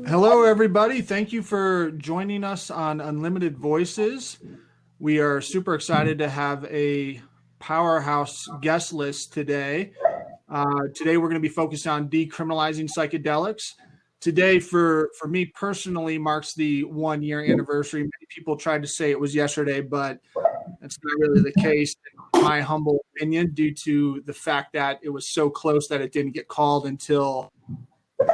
Hello, everybody. Thank you for joining us on Unlimited Voices. We are super excited to have a powerhouse guest list today. Today, we're going to be focused on decriminalizing psychedelics. Today, for me personally, marks the 1-year anniversary. Many people tried to say it was yesterday, but that's not really the case, in my humble opinion, due to the fact that it was so close that it didn't get called until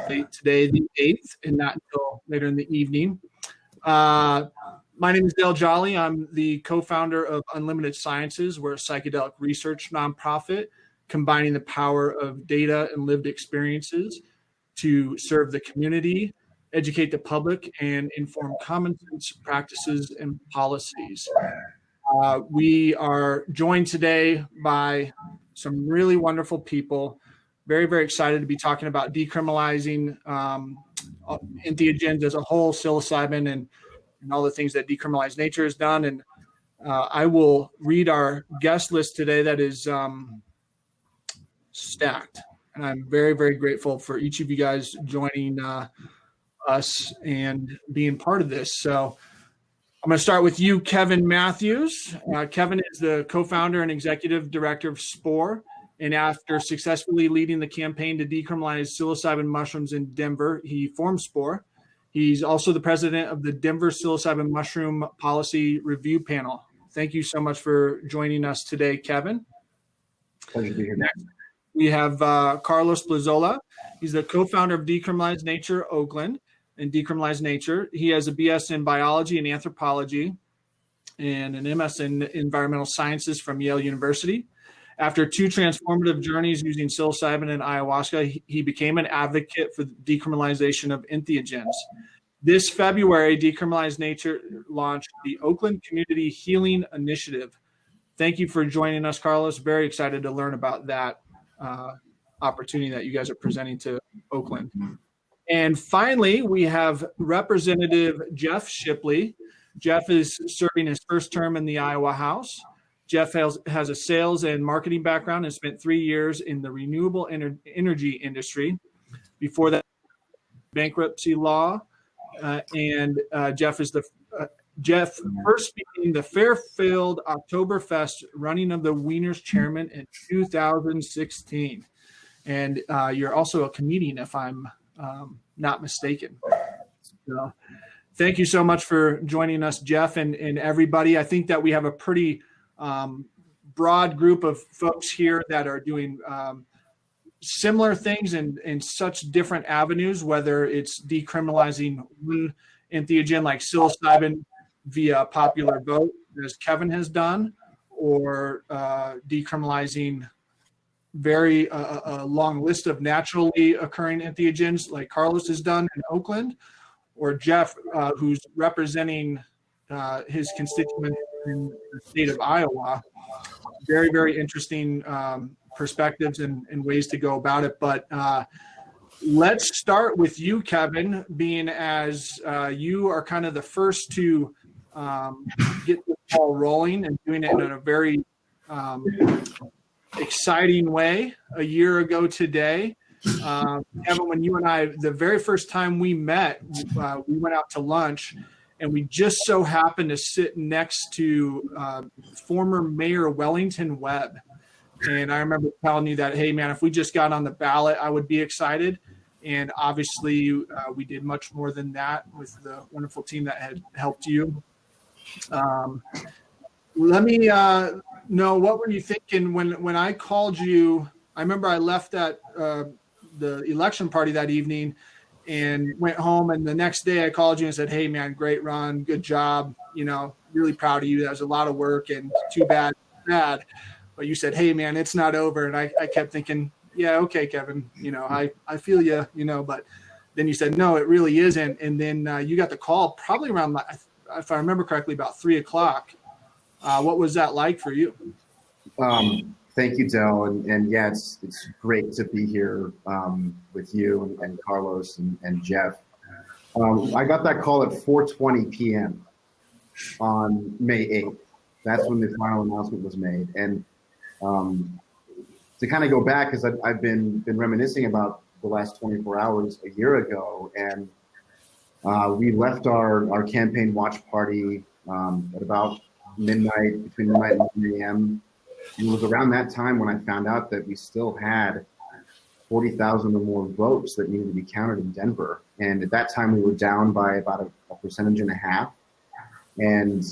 today, the 8th, and not until later in the evening. My name is Dale Jolly. I'm the co-founder of Unlimited Sciences. We're a psychedelic research nonprofit combining the power of data and lived experiences to serve the community, educate the public, and inform common sense practices and policies. We are joined today by some really wonderful people. Very, very excited to be talking about decriminalizing entheogens as a whole, psilocybin, and all the things that Decriminalize Nature has done. And I will read our guest list today that is stacked. And I'm very, very grateful for each of you guys joining us and being part of this. So I'm going to start with you, Kevin Mathews. Kevin is the co-founder and executive director of SPORE. And after successfully leading the campaign to decriminalize psilocybin mushrooms in Denver, he formed SPORE. He's also the president of the Denver Psilocybin Mushroom Policy Review Panel. Thank you so much for joining us today, Kevin. Pleasure to be here. Next, we have Carlos Plazola. He's the co-founder of Decriminalize Nature, Oakland, and Decriminalize Nature. He has a BS in biology and anthropology and an MS in environmental sciences from Yale University. After 2 transformative journeys using psilocybin and ayahuasca, he became an advocate for the decriminalization of entheogens. This February, Decriminalize Nature launched the Oakland Community Healing Initiative. Thank you for joining us, Carlos. Very excited to learn about that opportunity that you guys are presenting to Oakland. And finally, we have Representative Jeff Shipley. Jeff is serving his first term in the Iowa House. Jeff has a sales and marketing background and spent 3 years in the renewable energy industry. Before that, bankruptcy law, and Jeff first became the Fairfield Oktoberfest Running of the Wieners chairman in 2016. And you're also a comedian, if I'm not mistaken. So, thank you so much for joining us, Jeff, and everybody. I think that we have a pretty broad group of folks here that are doing similar things in such different avenues, whether it's decriminalizing one entheogen like psilocybin via popular vote, as Kevin has done, or decriminalizing a long list of naturally occurring entheogens like Carlos has done in Oakland, or Jeff, who's representing his constituents in the state of Iowa. Very, very interesting perspectives and ways to go about it. But let's start with you, Kevin, being as you are kind of the first to get the ball rolling and doing it in a very exciting way a year ago today. Kevin, when you and I, the very first time we met, we went out to lunch, and we just so happened to sit next to former Mayor Wellington Webb. And I remember telling you that, hey, man, if we just got on the ballot, I would be excited. And obviously, we did much more than that with the wonderful team that had helped you. Let me know, what were you thinking when I called you? I remember I left at the election party that evening and went home, and the next day I called you and said, hey, man, great run, good job, really proud of you. That was a lot of work, and too bad. But you said, hey, man, it's not over. And I kept thinking, yeah, okay, Kevin, I feel you, but then you said, no, it really isn't. And then you got the call probably around, if I remember correctly, about 3:00. What was that like for you? Thank you, Del. And yeah, it's great to be here with you and Carlos and Jeff. I got that call at 4:20 p.m. on May 8th. That's when the final announcement was made. And to kind of go back, because I've been reminiscing about the last 24 hours a year ago, and we left our campaign watch party at about midnight, between midnight and 1 a.m. And it was around that time when I found out that we still had 40,000 or more votes that needed to be counted in Denver. And at that time, we were down by about a percentage and a half. And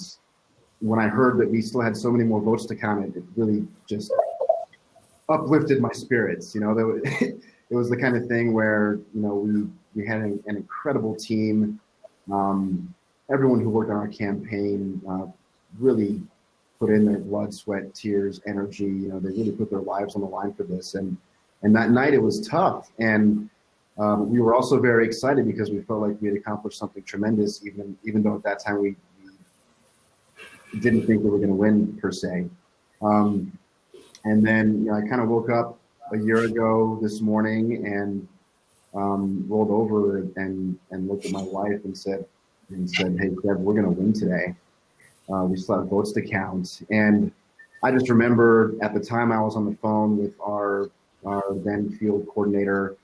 when I heard that we still had so many more votes to count, it really just uplifted my spirits. You know, it was the kind of thing where, you know, we had an incredible team. Everyone who worked on our campaign really put in their blood, sweat, tears, energy. You know, they really put their lives on the line for this. And that night it was tough. And we were also very excited because we felt like we had accomplished something tremendous, even though at that time we didn't think we were going to win per se. And then, you know, I kind of woke up a year ago this morning and rolled over and looked at my wife and said, "Hey, Deb, we're going to win today. We still have votes to count." And I just remember at the time I was on the phone with our then field coordinator,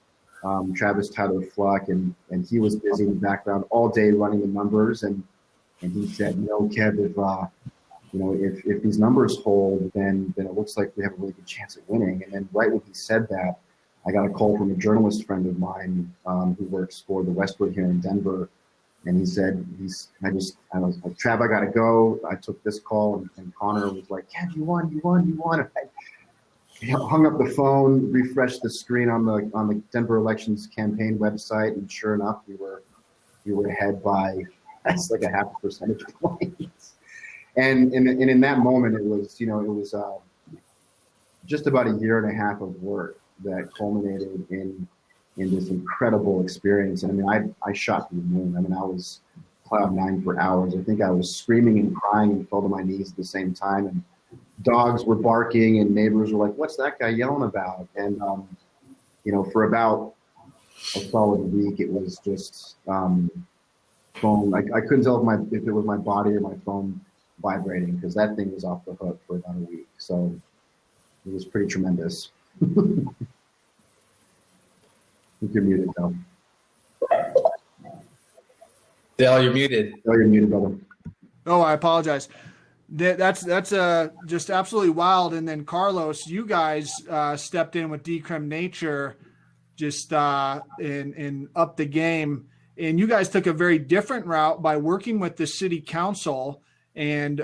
Travis Tyler Fluck, and he was busy in the background all day running the numbers. And he said, "You know, Kev, if these numbers hold, then it looks like we have a really good chance at winning." And then right when he said that, I got a call from a journalist friend of mine who works for the Westwood here in Denver. And he said, I was like, "Trav, I got to go." I took this call and Connor was like, "Kev, you won. And I hung up the phone, refreshed the screen on the Denver elections campaign website. And sure enough, we were ahead by, that's like a half a percentage point. And in that moment, it was just about a year and a half of work that culminated in this incredible experience. And I mean, I shot through the moon. I mean, I was cloud nine for hours. I think I was screaming and crying and fell to my knees at the same time. And dogs were barking and neighbors were like, "What's that guy yelling about?" And, for about a solid week, it was just phone. I couldn't tell if it was my body or my phone vibrating, because that thing was off the hook for about a week. So it was pretty tremendous. I think you're muted, Dale. Dale, you're muted. Oh, you're muted, brother. Oh, I apologize. That's just absolutely wild. And then Carlos, you guys stepped in with Decrim Nature, just and up the game. And you guys took a very different route by working with the city council and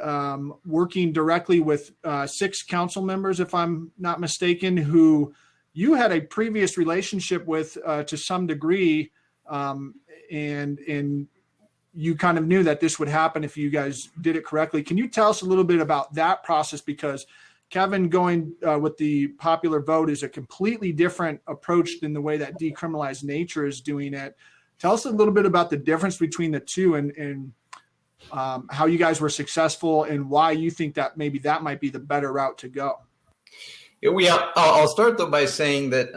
working directly with 6 council members, if I'm not mistaken, who you had a previous relationship with to some degree, and you kind of knew that this would happen if you guys did it correctly. Can you tell us a little bit about that process? Because Kevin going with the popular vote is a completely different approach than the way that Decriminalized Nature is doing it. Tell us a little bit about the difference between the two and how you guys were successful and why you think that maybe that might be the better route to go. Yeah, I'll start though by saying that,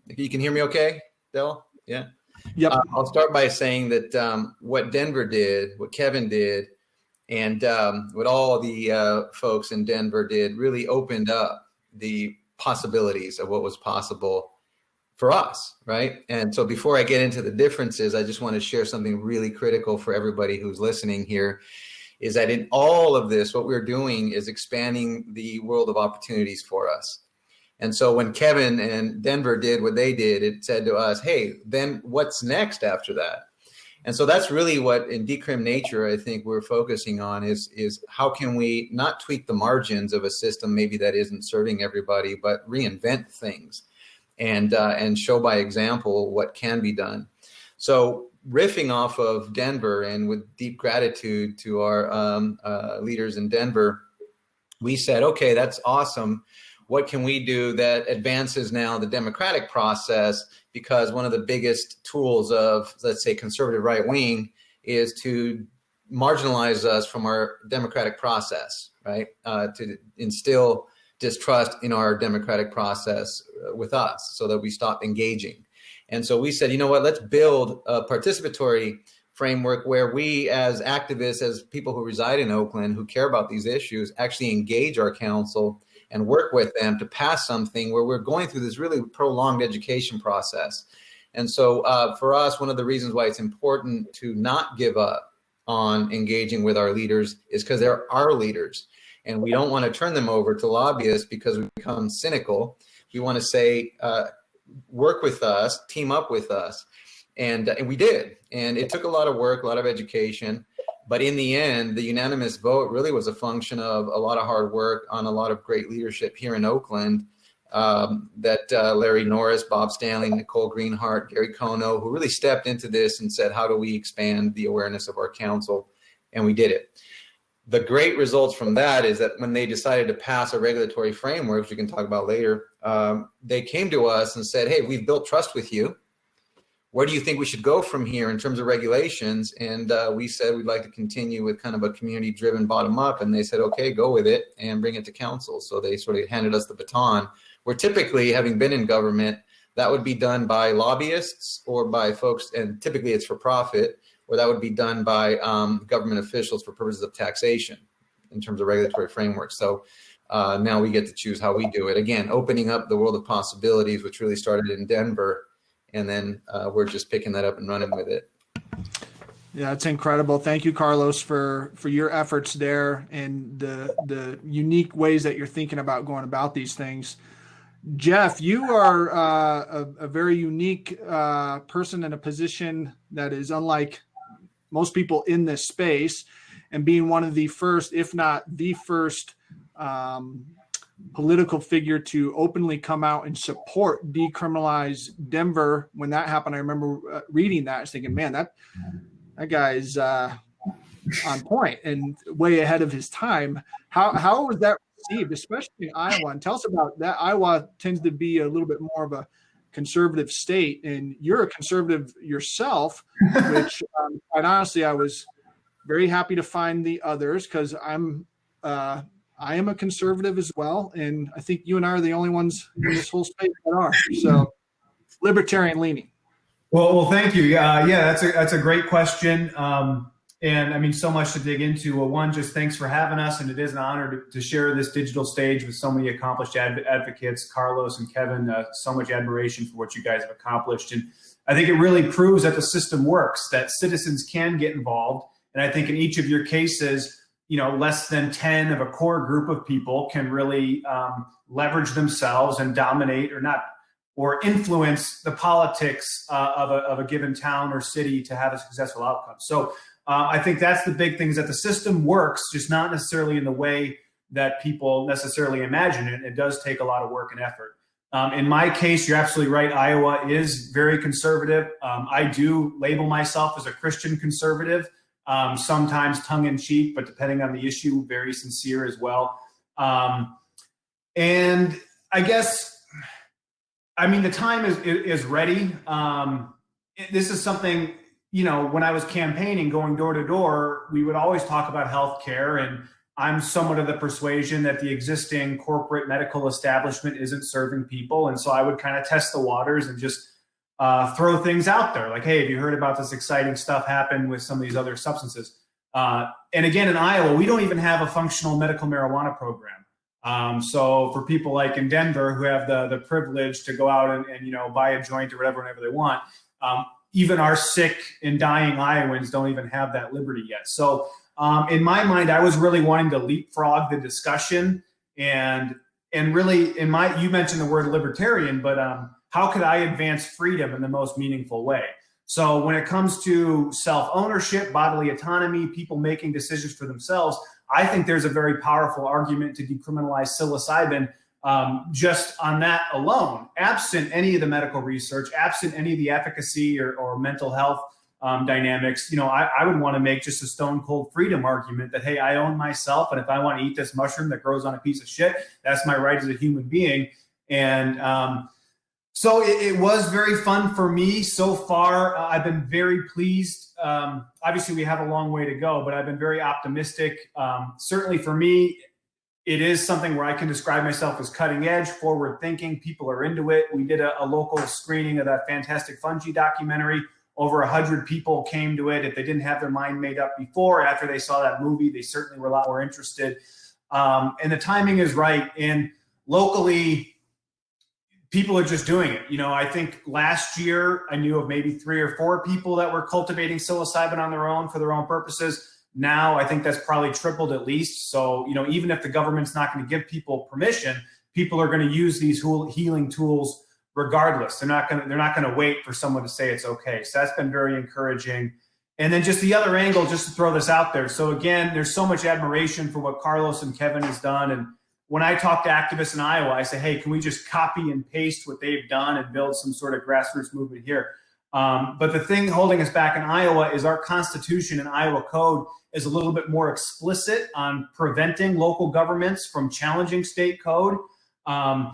if you can hear me okay, Dale? Yeah. Yep. I'll start by saying that what Denver did, what Kevin did, and what all the folks in Denver did really opened up the possibilities of what was possible for us, right? And so before I get into the differences, I just want to share something really critical for everybody who's listening here, is that in all of this, what we're doing is expanding the world of opportunities for us. And so when Kevin and Denver did what they did, it said to us, "Hey, then what's next after that?" And so that's really what in Decrim Nature, I think we're focusing on is how can we not tweak the margins of a system maybe that isn't serving everybody, but reinvent things and show by example what can be done. So riffing off of Denver and with deep gratitude to our leaders in Denver, we said, okay, that's awesome. What can we do that advances now the democratic process? Because one of the biggest tools of, let's say, conservative right wing is to marginalize us from our democratic process, right? To instill distrust in our democratic process with us so that we stop engaging. And so we said, you know what, let's build a participatory framework where we as activists, as people who reside in Oakland, who care about these issues, actually engage our council and work with them to pass something where we're going through this really prolonged education process. And so for us, one of the reasons why it's important to not give up on engaging with our leaders is because they're our leaders. And we don't want to turn them over to lobbyists because we become cynical. We want to say, work with us, team up with us. And we did. And it took a lot of work, a lot of education. But in the end, the unanimous vote really was a function of a lot of hard work on a lot of great leadership here in Oakland, that Larry Norris, Bob Stanley, Nicole Greenhart, Gary Kono, who really stepped into this and said, how do we expand the awareness of our council? And we did it. The great results from that is that when they decided to pass a regulatory framework, which we can talk about later, they came to us and said, hey, we've built trust with you. Where do you think we should go from here in terms of regulations? And we said we'd like to continue with kind of a community-driven bottom-up. And they said, okay, go with it and bring it to council. So they sort of handed us the baton, where typically, having been in government, that would be done by lobbyists or by folks, and typically it's for profit, or that would be done by government officials for purposes of taxation in terms of regulatory framework. So now we get to choose how we do it. Again, opening up the world of possibilities, which really started in Denver. And then we're just picking that up and running with it. Yeah, it's incredible. Thank you, Carlos, for your efforts there and the unique ways that you're thinking about going about these things. Jeff, you are a very unique person in a position that is unlike most people in this space, and being one of the first, if not the first, political figure to openly come out and support Decriminalize Denver. When that happened, I remember reading that. I was thinking, man, that guy is on point and way ahead of his time. How was that received, especially in Iowa? And tell us about that. Iowa tends to be a little bit more of a conservative state, and you're a conservative yourself, which quite honestly, I was very happy to find the others, because I am a conservative as well, and I think you and I are the only ones in this whole space that are. So, libertarian leaning. Well, thank you. Yeah, that's a great question, and I mean, so much to dig into. Well, one, just thanks for having us, and it is an honor to share this digital stage with so many accomplished advocates, Carlos and Kevin. So much admiration for what you guys have accomplished, and I think it really proves that the system works, that citizens can get involved, and I think in each of your cases, less than 10 of a core group of people can really leverage themselves and dominate or influence the politics of a given town or city to have a successful outcome. So I think that's the big thing, is that the system works, just not necessarily in the way that people necessarily imagine it. It does take a lot of work and effort. In my case, you're absolutely right. Iowa is very conservative. I do label myself as a Christian conservative. Sometimes tongue-in-cheek, but depending on the issue, very sincere as well. And I guess, I mean, the time is ready. This is something, when I was campaigning, going door to door, we would always talk about healthcare, and I'm somewhat of the persuasion that the existing corporate medical establishment isn't serving people. And so I would kind of test the waters and just throw things out there like, hey, have you heard about this exciting stuff happen with some of these other substances? And again, in Iowa, we don't even have a functional medical marijuana program. So for people like in Denver who have the privilege to go out and buy a joint or whatever whenever they want, even our sick and dying Iowans don't even have that liberty yet. So in my mind, I was really wanting to leapfrog the discussion, and really you mentioned the word libertarian, but how could I advance freedom in the most meaningful way? So when it comes to self-ownership, bodily autonomy, people making decisions for themselves, I think there's a very powerful argument to decriminalize psilocybin just on that alone, absent any of the medical research, absent any of the efficacy or mental health dynamics. I would want to make just a stone cold freedom argument that, hey, I own myself, and if I want to eat this mushroom that grows on a piece of shit, that's my right as a human being. And so it was very fun for me so far. I've been very pleased. Obviously, we have a long way to go, but I've been very optimistic. Certainly for me, it is something where I can describe myself as cutting edge, forward thinking. People are into it. We did a local screening of that fantastic Fungi documentary. Over 100 people came to it. If they didn't have their mind made up before, after they saw that movie, they certainly were a lot more interested. And the timing is right. And locally, people are just doing it. I think last year I knew of maybe 3 or 4 people that were cultivating psilocybin on their own for their own purposes. Now I think that's probably tripled at least. So, even if the government's not going to give people permission, people are going to use these healing tools regardless. They're not going to wait for someone to say it's okay. So that's been very encouraging. And then just the other angle, just to throw this out there. So again, there's so much admiration for what Carlos and Kevin has done. And when I talk to activists in Iowa, I say, hey, can we just copy and paste what they've done and build some sort of grassroots movement here? But the thing holding us back in Iowa is our Constitution and Iowa Code is a little bit more explicit on preventing local governments from challenging state code. But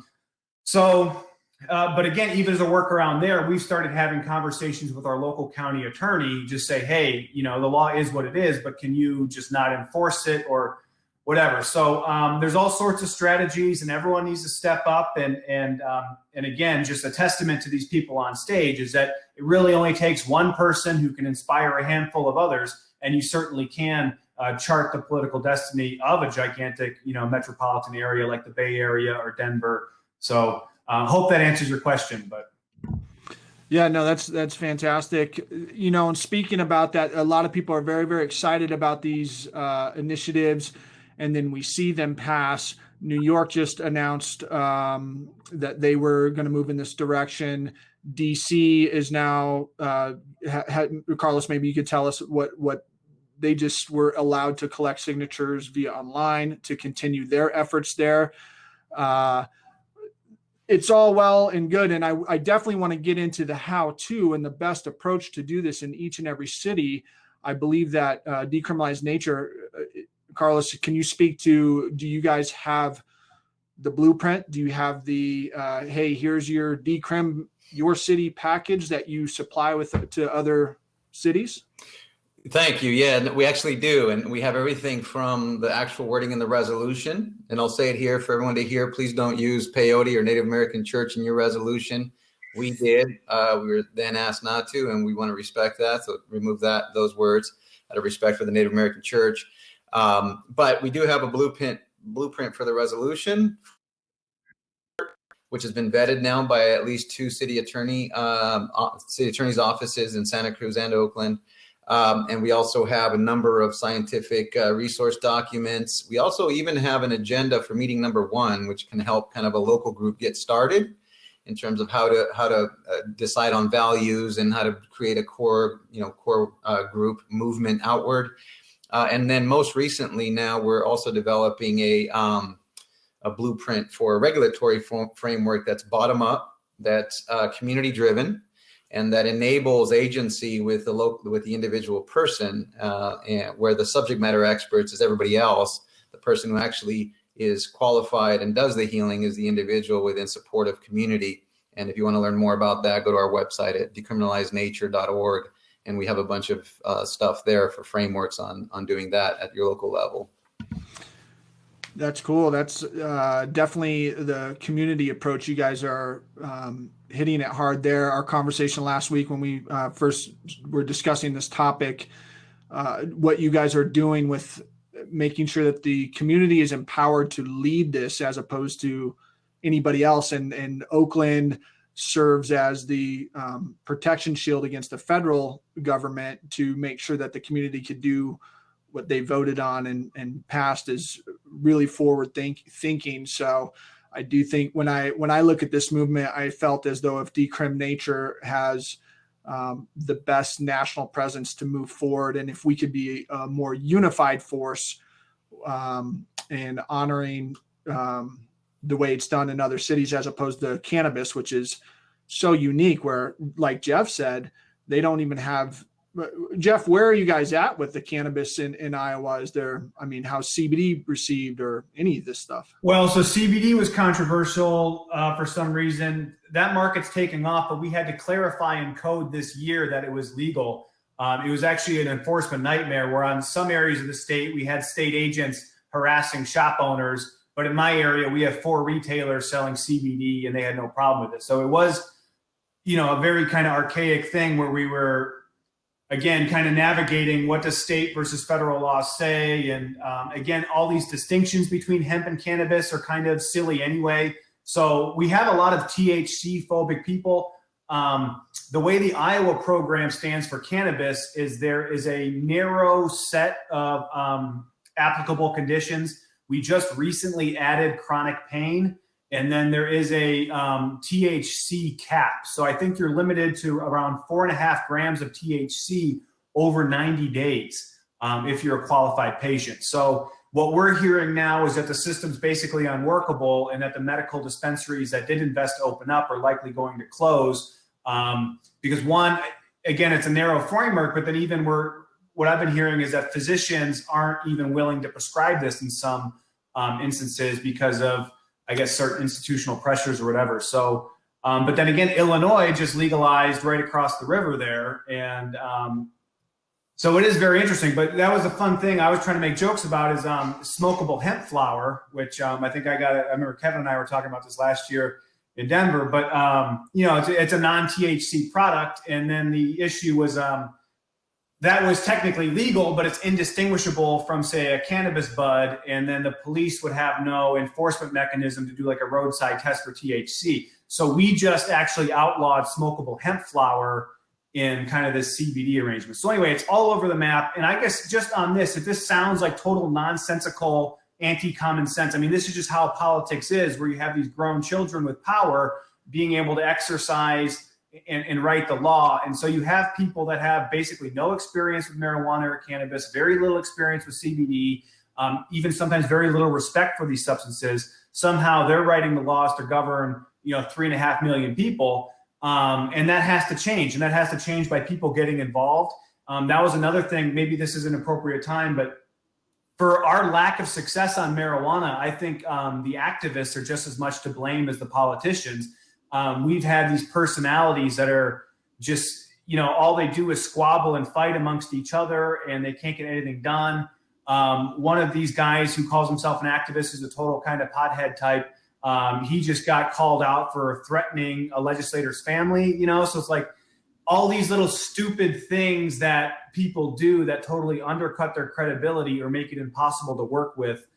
again, even as a workaround there, we've started having conversations with our local county attorney, just say, hey, the law is what it is, but can you just not enforce it or whatever? So there's all sorts of strategies, and everyone needs to step up. And again, just a testament to these people on stage is that it really only takes one person who can inspire a handful of others, and you certainly can chart the political destiny of a gigantic, metropolitan area like the Bay Area or Denver. So hope that answers your question. But yeah, no, that's fantastic. And speaking about that, a lot of people are very, very excited about these initiatives, and then we see them pass. New York just announced that they were going to move in this direction. DC is now, Carlos, maybe you could tell us what they just were allowed to collect signatures via online to continue their efforts there. It's all well and good. And I definitely want to get into the how-to and the best approach to do this in each and every city. I believe that Decriminalized Nature, Carlos, can you speak to, do you guys have the blueprint? Do you have the, hey, here's your decrim, your city package that you supply to other cities? Thank you. Yeah, we actually do. And we have everything from the actual wording in the resolution. And I'll say it here for everyone to hear. Please don't use peyote or Native American church in your resolution. We did. We were then asked not to, and we want to respect that. So remove those words out of respect for the Native American church. But we do have a blueprint for the resolution, which has been vetted now by at least 2 city attorneys' offices in Santa Cruz and Oakland. And we also have a number of scientific resource documents. We also even have an agenda for meeting number 1, which can help kind of a local group get started in terms of how to decide on values and how to create a core group movement outward. And then most recently now we're also developing a blueprint for a regulatory framework that's bottom up, that's community driven, and that enables agency with the individual person, and where the subject matter experts is everybody else. The person who actually is qualified and does the healing is the individual within supportive community. And if you want to learn more about that, go to our website at decriminalizenature.org, and we have a bunch of stuff there for frameworks on doing that at your local level. That's cool. That's definitely the community approach. You guys are hitting it hard there. Our conversation last week when we first were discussing this topic, what you guys are doing with making sure that the community is empowered to lead this as opposed to anybody else. And Oakland serves as the protection shield against the federal government to make sure that the community could do what they voted on and passed is really forward thinking. So I do think when I look at this movement, I felt as though if Decrim Nature has the best national presence to move forward, and if we could be a more unified force and honoring the way it's done in other cities as opposed to cannabis, which is so unique, where, like Jeff said, they don't even have. Jeff, where are you guys at with the cannabis in Iowa? Is there, how's CBD received or any of this stuff? Well, so CBD was controversial for some reason. That market's taking off, but we had to clarify in code this year that it was legal. It was actually an enforcement nightmare where on some areas of the state, we had state agents harassing shop owners. But in my area, we have 4 retailers selling CBD and they had no problem with it. So it was, a very kind of archaic thing where we were again, kind of navigating what does state versus federal law say. And again, all these distinctions between hemp and cannabis are kind of silly anyway. So we have a lot of THC phobic people. The way the Iowa program stands for cannabis is there is a narrow set of applicable conditions. We just recently added chronic pain, and then there is a THC cap. So I think you're limited to around 4.5 grams of THC over 90 days if you're a qualified patient. So what we're hearing now is that the system's basically unworkable, and that the medical dispensaries that did invest to open up are likely going to close. Because one, again, it's a narrow framework, but then even what I've been hearing is that physicians aren't even willing to prescribe this in some instances because of, I guess, certain institutional pressures or whatever. So, but then again, Illinois just legalized right across the river there. And so it is very interesting, but that was a fun thing I was trying to make jokes about is smokable hemp flower, which I think I remember Kevin and I were talking about this last year in Denver, but you know, it's a non-THC product. And then the issue was that was technically legal, but it's indistinguishable from, say, a cannabis bud. And then the police would have no enforcement mechanism to do like a roadside test for THC. So we just actually outlawed smokable hemp flower in kind of this CBD arrangement. So anyway, it's all over the map. And I guess just on this, if this sounds like total nonsensical, anti-common sense, I mean, this is just how politics is, where you have these grown children with power being able to exercise and write the law. And so you have people that have basically no experience with marijuana or cannabis, very little experience with CBD, even sometimes very little respect for these substances. Somehow they're writing the laws to govern, you know, 3.5 million people. And that has to change. And that has to change by people getting involved. That was another thing. Maybe this is an appropriate time, but for our lack of success on marijuana, I think the activists are just as much to blame as the politicians. We've had these personalities that are just, you know, all they do is squabble and fight amongst each other, and they can't get anything done. One of these guys who calls himself an activist is a total kind of pothead type. He just got called out for threatening a legislator's family, you know, so it's like all these little stupid things that people do that totally undercut their credibility or make it impossible to work with.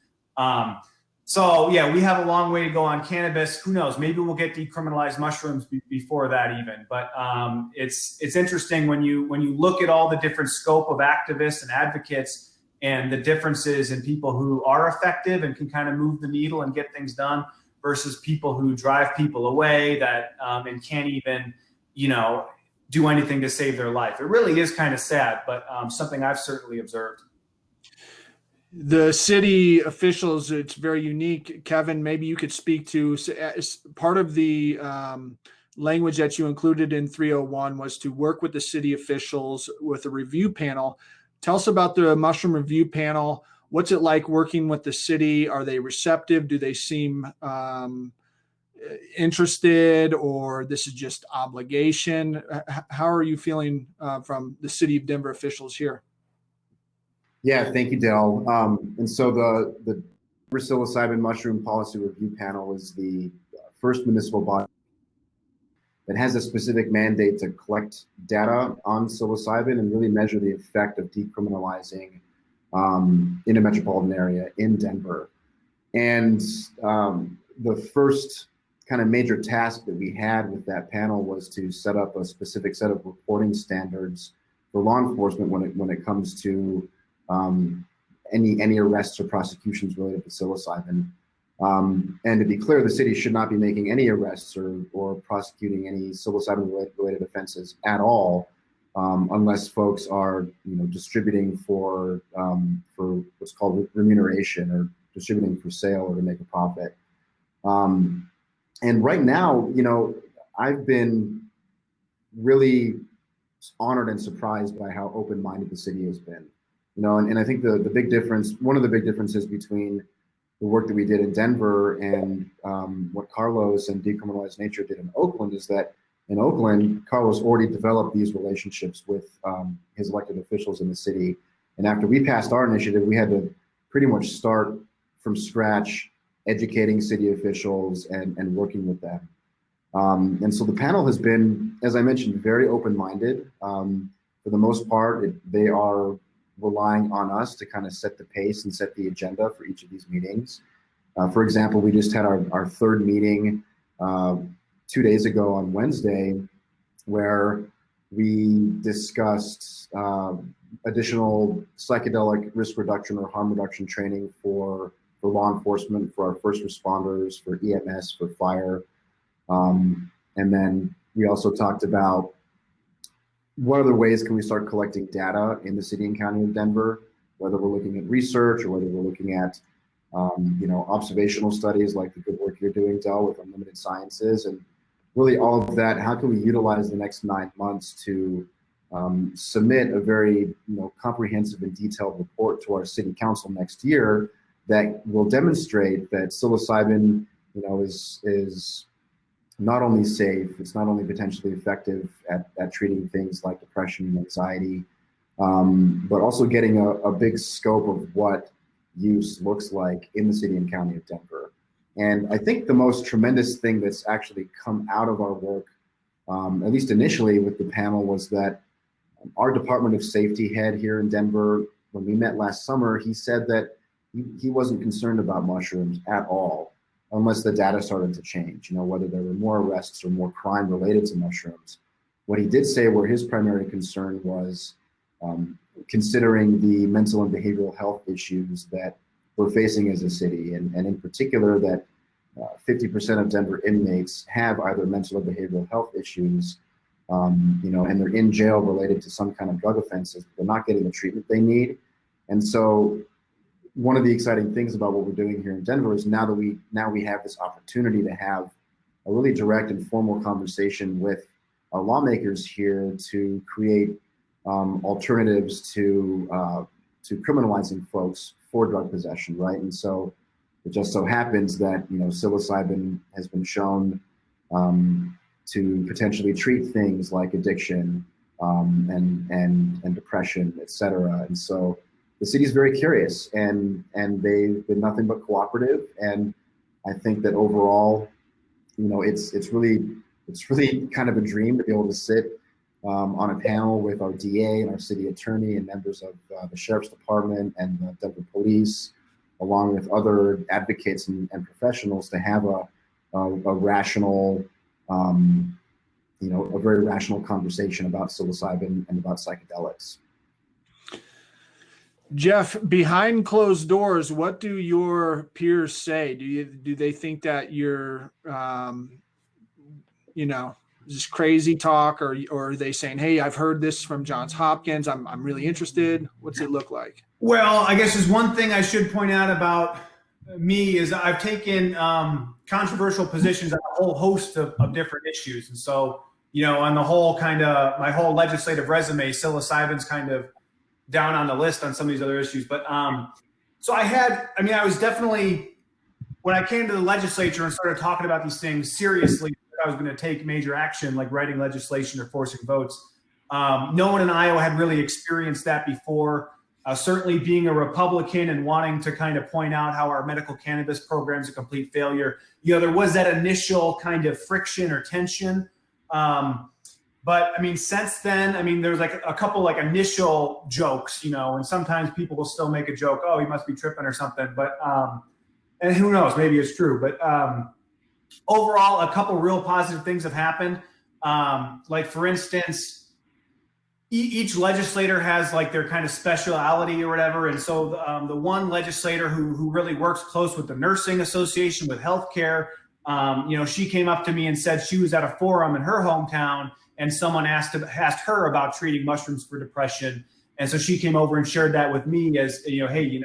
So yeah, we have a long way to go on cannabis. Who knows? Maybe we'll get decriminalized mushrooms before that even. But it's interesting when you look at all the different scope of activists and advocates and the differences in people who are effective and can kind of move the needle and get things done versus people who drive people away that and can't even, you know, do anything to save their life. It really is kind of sad, but something I've certainly observed. The city officials, it's very unique. Kevin, maybe you could speak to part of the language that you included in 301 was to work with the city officials with a review panel. Tell us about the mushroom review panel. What's it like working with the city? Are they receptive? Do they seem interested, or this is just obligation? How are you feeling from the city of Denver officials here? Yeah, thank you, Dale. And so the psilocybin mushroom policy review panel is the first municipal body that has a specific mandate to collect data on psilocybin and really measure the effect of decriminalizing in a metropolitan area in Denver. And the first kind of major task that we had with that panel was to set up a specific set of reporting standards for law enforcement when it comes to any arrests or prosecutions related to psilocybin. And to be clear, the city should not be making any arrests or prosecuting any psilocybin related offenses at all, unless folks are, you know, distributing for what's called remuneration or distributing for sale or to make a profit. And right now, you know, I've been really honored and surprised by how open-minded the city has been. You know, and I think the big difference, one of the big differences between the work that we did in Denver and what Carlos and Decriminalized Nature did in Oakland is that in Oakland, Carlos already developed these relationships with his elected officials in the city. And after we passed our initiative, we had to pretty much start from scratch, educating city officials and working with them. And so the panel has been, as I mentioned, very open-minded. for the most part, they are relying on us to kind of set the pace and set the agenda for each of these meetings. For example, we just had our third meeting 2 days ago on Wednesday, where we discussed additional psychedelic risk reduction or harm reduction training for law enforcement, for our first responders, for EMS, for fire. And then we also talked about what other ways can we start collecting data in the city and county of Denver, whether we're looking at research or whether we're looking at observational studies like the good work you're doing, Del, with Unlimited Sciences, and really all of that. How can we utilize the next 9 months to submit a very comprehensive and detailed report to our city council next year that will demonstrate that psilocybin is not only safe, it's not only potentially effective at treating things like depression and anxiety, but also getting a big scope of what use looks like in the city and county of Denver. And I think the most tremendous thing that's actually come out of our work, at least initially with the panel, was that our Department of Safety head here in Denver, when we met last summer, he said that he wasn't concerned about mushrooms at all, unless the data started to change, whether there were more arrests or more crime related to mushrooms. What he did say where his primary concern was considering the mental and behavioral health issues that we're facing as a city, and in particular that 50% of Denver inmates have either mental or behavioral health issues, and they're in jail related to some kind of drug offenses. They're not getting the treatment they need. And so one of the exciting things about what we're doing here in Denver is now we have this opportunity to have a really direct and formal conversation with our lawmakers here to create alternatives to criminalizing folks for drug possession, right? And so it just so happens that psilocybin has been shown to potentially treat things like addiction and depression, et cetera. And so the city's very curious, and they've been nothing but cooperative. And I think that overall, it's really kind of a dream to be able to sit on a panel with our DA and our city attorney and members of the sheriff's department and the Denver police, along with other advocates and professionals, to have a rational, a very rational conversation about psilocybin and about psychedelics. Jeff, behind closed doors, what do your peers say? Do they think that you're, just crazy talk, or are they saying, "Hey, I've heard this from Johns Hopkins. I'm really interested"? What's it look like? Well, I guess there's one thing I should point out about me is I've taken controversial positions on a whole host of different issues, and so on the whole my whole legislative resume, psilocybin's kind of down on the list on some of these other issues. But so I was definitely, when I came to the legislature and started talking about these things seriously, I was going to take major action like writing legislation or forcing votes. No one in Iowa had really experienced that before. Certainly being a Republican and wanting to kind of point out how our medical cannabis program is a complete failure. There was that initial kind of friction or tension. But since then, there's like a couple like initial jokes, and sometimes people will still make a joke, "Oh, he must be tripping or something." But, and who knows, maybe it's true. But overall, a couple real positive things have happened. Like for instance, each legislator has like their kind of speciality or whatever. And so the one legislator who really works close with the Nursing Association, with healthcare, she came up to me and said she was at a forum in her hometown, and someone asked her about treating mushrooms for depression. And so she came over and shared that with me as, hey,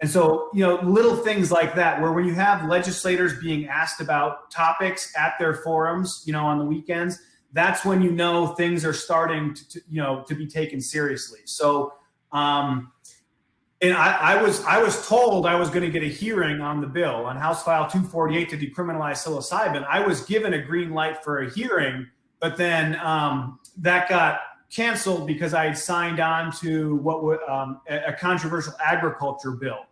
and so, little things like that, where when you have legislators being asked about topics at their forums, on the weekends, that's when things are starting to be taken seriously. So, and I was told I was going to get a hearing on the bill on House File 248 to decriminalize psilocybin. I was given a green light for a hearing, but then that got canceled because I had signed on to a controversial agriculture bill.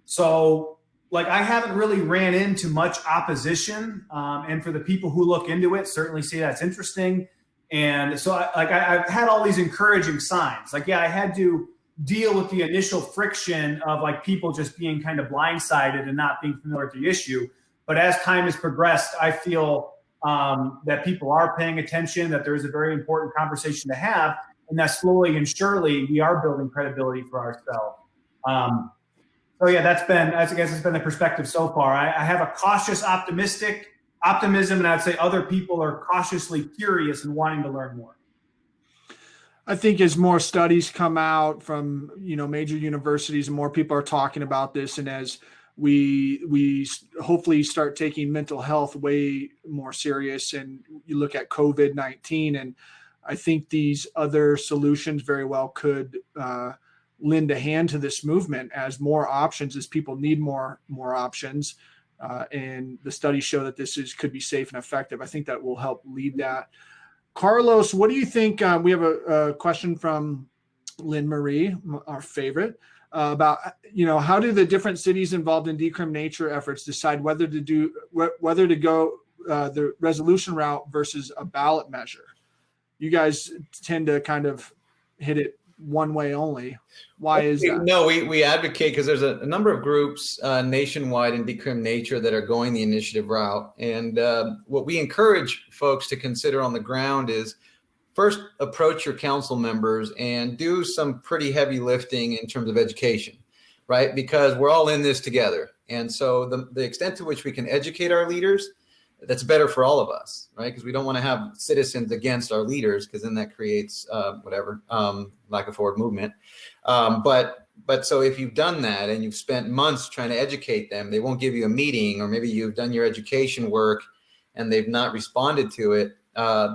So I haven't really ran into much opposition. And for the people who look into it, certainly see that's interesting. And so I've had all these encouraging signs. Like, yeah, I had to deal with the initial friction of like people just being kind of blindsided and not being familiar with the issue. But as time has progressed, I feel that people are paying attention, that there is a very important conversation to have, and that slowly and surely we are building credibility for ourselves. So yeah, I guess it's been the perspective so far. I have a cautious optimism, and I'd say other people are cautiously curious and wanting to learn more. I think as more studies come out from, major universities and more people are talking about this, and as we hopefully start taking mental health way more serious, and you look at COVID-19, and I think these other solutions very well could lend a hand to this movement as more options, as people need more options. And the studies show that this could be safe and effective. I think that will help lead that. Carlos, what do you think? We have a question from Lynn Marie, our favorite, about, how do the different cities involved in decrimination efforts decide whether to go the resolution route versus a ballot measure? You guys tend to kind of hit it one way only. Why is that? No, we advocate because there's a number of groups nationwide in decrimination that are going the initiative route. And what we encourage folks to consider on the ground is first approach your council members and do some pretty heavy lifting in terms of education, right? Because we're all in this together. And so the extent to which we can educate our leaders, that's better for all of us, right? Because we don't want to have citizens against our leaders, because then that creates lack of forward movement. But so if you've done that and you've spent months trying to educate them, they won't give you a meeting, or maybe you've done your education work and they've not responded to it.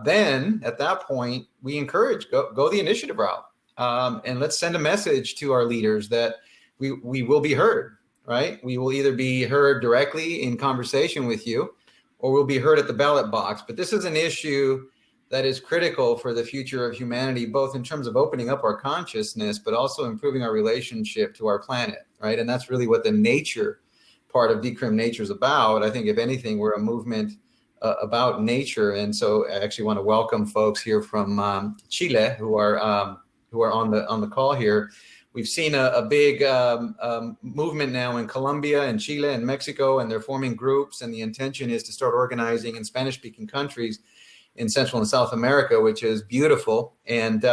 Then at that point, we encourage go the initiative route, and let's send a message to our leaders that we will be heard, right? We will either be heard directly in conversation with you, or we'll be heard at the ballot box. But this is an issue that is critical for the future of humanity, both in terms of opening up our consciousness, but also improving our relationship to our planet, right? And that's really what the nature part of Decrimination is about. I think, if anything, we're a movement about nature. And so I actually want to welcome folks here from Chile who are on the call here. We've seen a big movement now in Colombia and Chile and Mexico, and they're forming groups. And the intention is to start organizing in Spanish-speaking countries in Central and South America, which is beautiful. And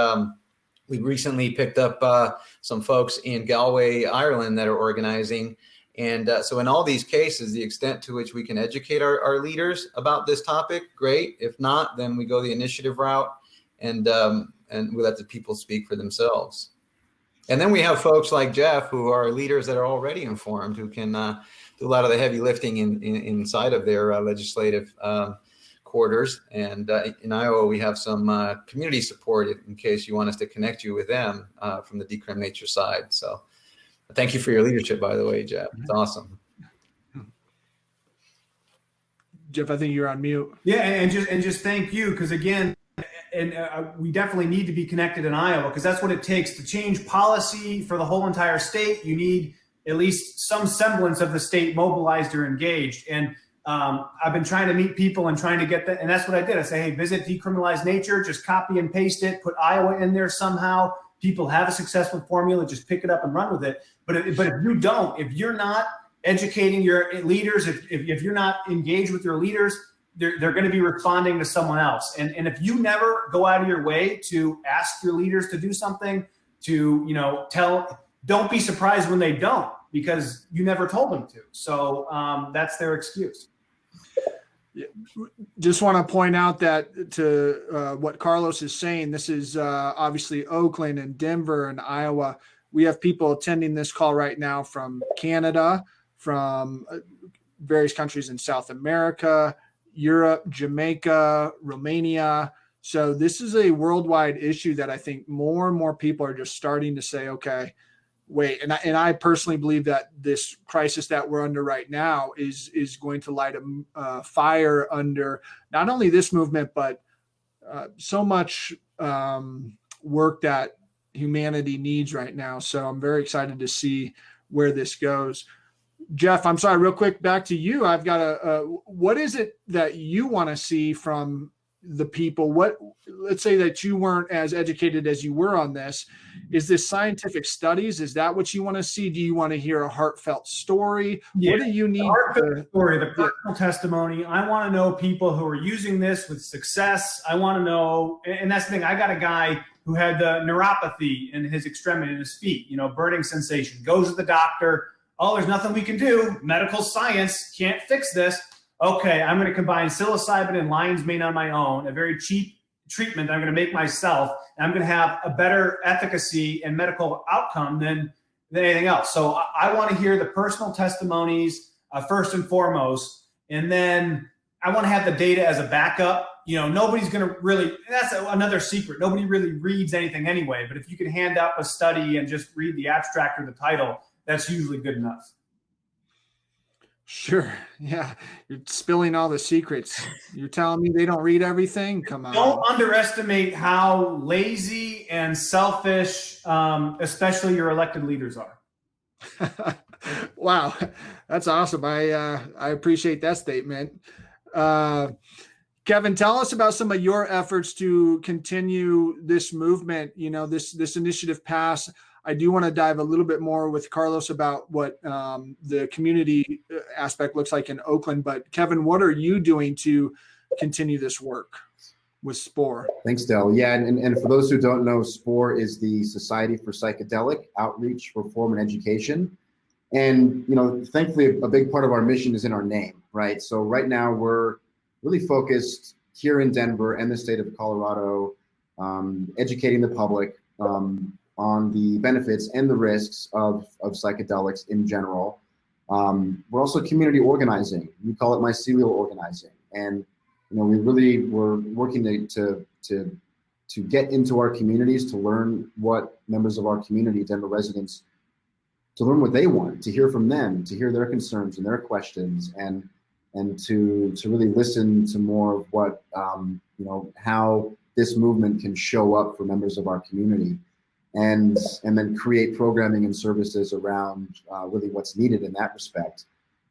we recently picked up some folks in Galway, Ireland, that are organizing. And so in all these cases, the extent to which we can educate our leaders about this topic, great. If not, then we go the initiative route, and we let the people speak for themselves. And then we have folks like Jeff, who are leaders that are already informed, who can do a lot of the heavy lifting inside of their legislative quarters. And in Iowa, we have some community support in case you want us to connect you with them from the Decrimination side. So thank you for your leadership, by the way, Jeff. It's awesome. Jeff, I think you're on mute. Yeah, and just thank you, because again, we definitely need to be connected in Iowa, because that's what it takes to change policy for the whole entire state. You need at least some semblance of the state mobilized or engaged. And I've been trying to meet people and trying to get that. And that's what I did. I say, hey, visit Decriminalize Nature, just copy and paste it, put Iowa in there somehow. People have a successful formula, just pick it up and run with it. But if you don't, if you're not educating your leaders, if you're not engaged with your leaders, they're going to be responding to someone else. And if you never go out of your way to ask your leaders to do something, to, don't be surprised when they don't, because you never told them to. So that's their excuse. Just want to point out that to what Carlos is saying, this is obviously Oakland and Denver and Iowa. We have people attending this call right now from Canada, from various countries in South America, Europe, Jamaica, Romania. So this is a worldwide issue that I think more and more people are just starting to say, okay, wait. And I personally believe that this crisis that we're under right now is going to light a fire under not only this movement, but so much work that humanity needs right now. So I'm very excited to see where this goes. Jeff, I'm sorry, real quick, back to you. I've got what is it that you want to see from the people? Let's say that you weren't as educated as you were on this. Is this scientific studies? Is that what you want to see? Do you want to hear a heartfelt story? Yeah. What do you need? The heartfelt story, the personal testimony. I want to know people who are using this with success. I want to know, and that's the thing. I got a guy who had the neuropathy in his extremity, in his feet, burning sensation, goes to the doctor. Oh, there's nothing we can do. Medical science can't fix this. Okay, I'm going to combine psilocybin and lion's mane on my own, a very cheap treatment I'm going to make myself, and I'm going to have a better efficacy and medical outcome than anything else. So I want to hear the personal testimonies first and foremost, and then I want to have the data as a backup. Nobody's going to really, that's another secret. Nobody really reads anything anyway, but if you can hand up a study and just read the abstract or the title, that's usually good enough. Sure. Yeah. You're spilling all the secrets. You're telling me they don't read everything? Come on. Don't underestimate how lazy and selfish, especially your elected leaders are. Wow. That's awesome. I appreciate that statement. Kevin, tell us about some of your efforts to continue this movement, this initiative pass. I do want to dive a little bit more with Carlos about what the community aspect looks like in Oakland. But Kevin, what are you doing to continue this work with SPORE? Thanks, Del. Yeah, and for those who don't know, SPORE is the Society for Psychedelic Outreach, Reform, and Education. And, thankfully, a big part of our mission is in our name, right? So right now we're really focused here in Denver and the state of Colorado, educating the public on the benefits and the risks of psychedelics in general. We're also community organizing. We call it mycelial organizing. And, we're working to get into our communities, to learn what members of our community, Denver residents, to learn what they want, to hear from them, to hear their concerns and their questions, and to really listen to more of what, how this movement can show up for members of our community. And then create programming and services around really what's needed in that respect.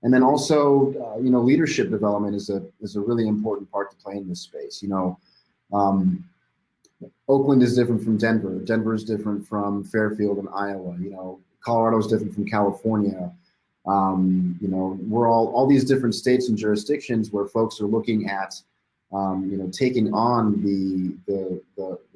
And then also, leadership development is a really important part to play in this space. Oakland is different from Denver. Denver is different from Fairfield and Iowa. Colorado is different from California. We're all these different states and jurisdictions where folks are looking at, taking on the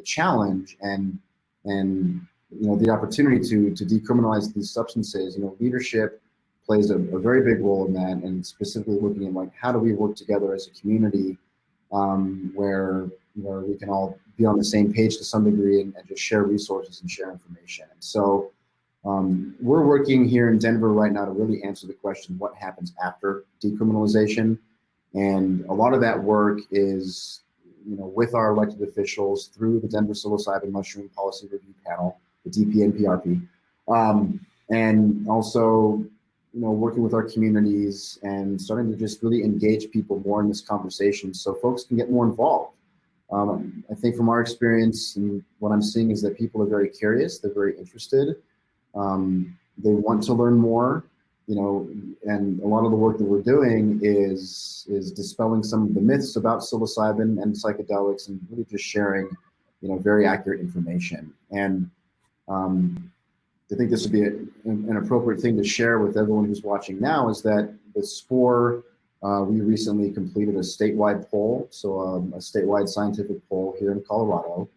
challenge and the opportunity to decriminalize these substances. Leadership plays a very big role in that, and specifically looking at how do we work together as a community where we can all be on the same page to some degree and just share resources and share information. And so we're working here in Denver right now to really answer the question, what happens after decriminalization? And a lot of that work is with our elected officials through the Denver Psilocybin Mushroom Policy Review Panel, the DPNPRP, and also, working with our communities and starting to just really engage people more in this conversation so folks can get more involved. I think from our experience and what I'm seeing is that people are very curious, they're very interested, they want to learn more. And a lot of the work that we're doing is dispelling some of the myths about psilocybin and psychedelics, and really just sharing, very accurate information. And I think this would be an appropriate thing to share with everyone who's watching now is that with SPORE, we recently completed a statewide poll, so a statewide scientific poll here in Colorado,